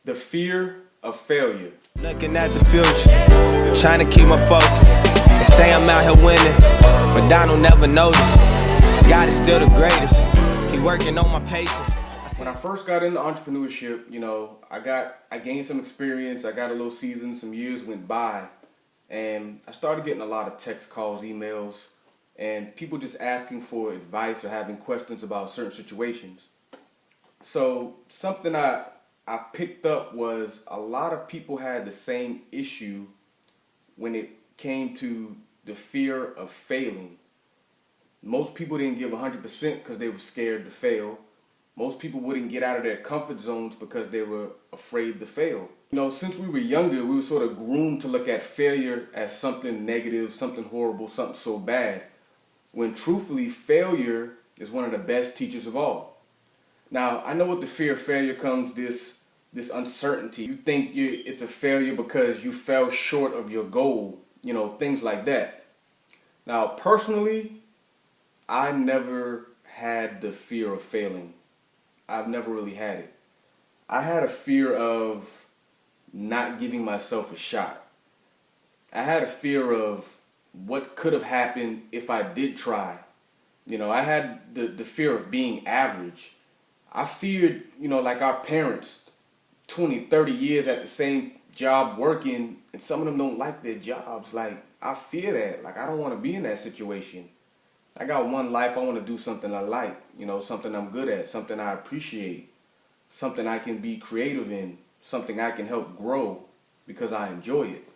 The fear of failure. Looking at the future, trying to keep my focus. They say I'm out here winning, but I don't never notice. God is still the greatest. He working on my patience. When I first got into entrepreneurship, I gained some experience. I got a little seasoned. Some years went by, and I started getting a lot of text calls, emails, and people just asking for advice or having questions about certain situations. So something I picked up was a lot of people had the same issue when it came to the fear of failing. Most people didn't give 100% because they were scared to fail. Most people wouldn't get out of their comfort zones because they were afraid to fail. Since we were younger, we were sort of groomed to look at failure as something negative, something horrible, something so bad, when truthfully, failure is one of the best teachers of all. Now, I know with the fear of failure comes this uncertainty. You think it's a failure because you fell short of your goal, things like that. Now, personally, I never had the fear of failing. I've never really had it. I had a fear of not giving myself a shot. I had a fear of what could have happened if I did try. I had the fear of being average. I feared, like our parents, 20, 30 years at the same job working, and some of them don't like their jobs. Like, I fear that. Like, I don't want to be in that situation. I got one life. I want to do something I like, something I'm good at, something I appreciate, something I can be creative in, something I can help grow because I enjoy it.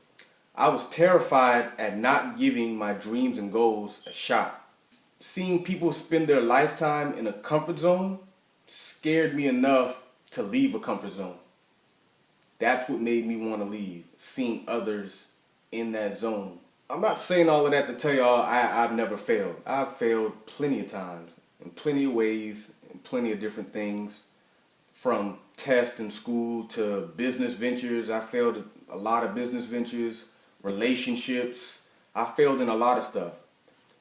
I was terrified at not giving my dreams and goals a shot. Seeing people spend their lifetime in a comfort zone scared me enough to leave a comfort zone. That's what made me want to leave, seeing others in that zone. I'm not saying all of that to tell y'all I've never failed. I've failed plenty of times, in plenty of ways, in plenty of different things. From tests in school to business ventures. I failed a lot of business ventures, relationships. I failed in a lot of stuff.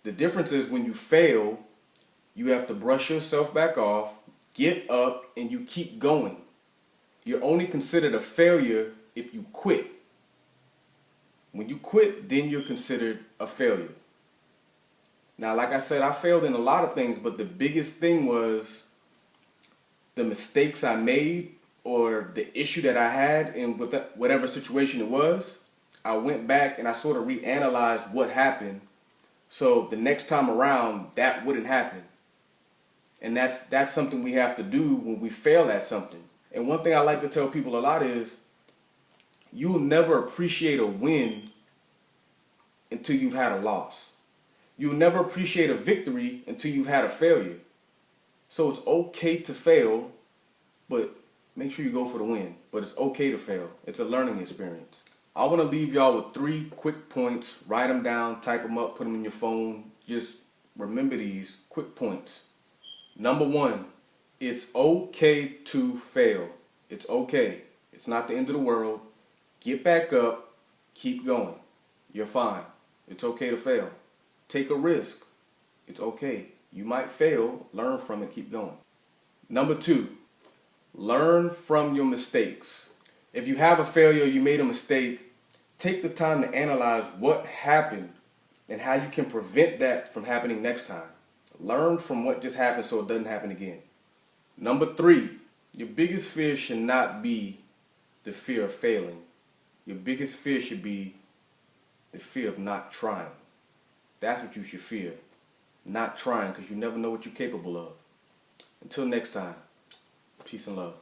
The difference is when you fail, you have to brush yourself back off, get up, and you keep going. You're only considered a failure if you quit. When you quit, then you're considered a failure. Now, like I said, I failed in a lot of things, but the biggest thing was the mistakes I made or the issue that I had in whatever situation it was. I went back and I sort of reanalyzed what happened so the next time around that wouldn't happen. And that's something we have to do when we fail at something. And one thing I like to tell people a lot is you'll never appreciate a win until you've had a loss. You'll never appreciate a victory until you've had a failure. So it's okay to fail, but make sure you go for the win. But it's okay to fail. It's a learning experience. I want to leave y'all with 3 quick points. Write them down, type them up, put them in your phone. Just remember these quick points. Number 1, it's okay to fail. It's okay. It's not the end of the world. Get back up. Keep going. You're fine. It's okay to fail. Take a risk. It's okay. You might fail. Learn from it. Keep going. Number 2, learn from your mistakes. If you have a failure, you made a mistake, take the time to analyze what happened and how you can prevent that from happening next time. Learn from what just happened so it doesn't happen again. Number 3, your biggest fear should not be the fear of failing. Your biggest fear should be the fear of not trying. That's what you should fear. Not trying, because you never know what you're capable of. Until next time, peace and love.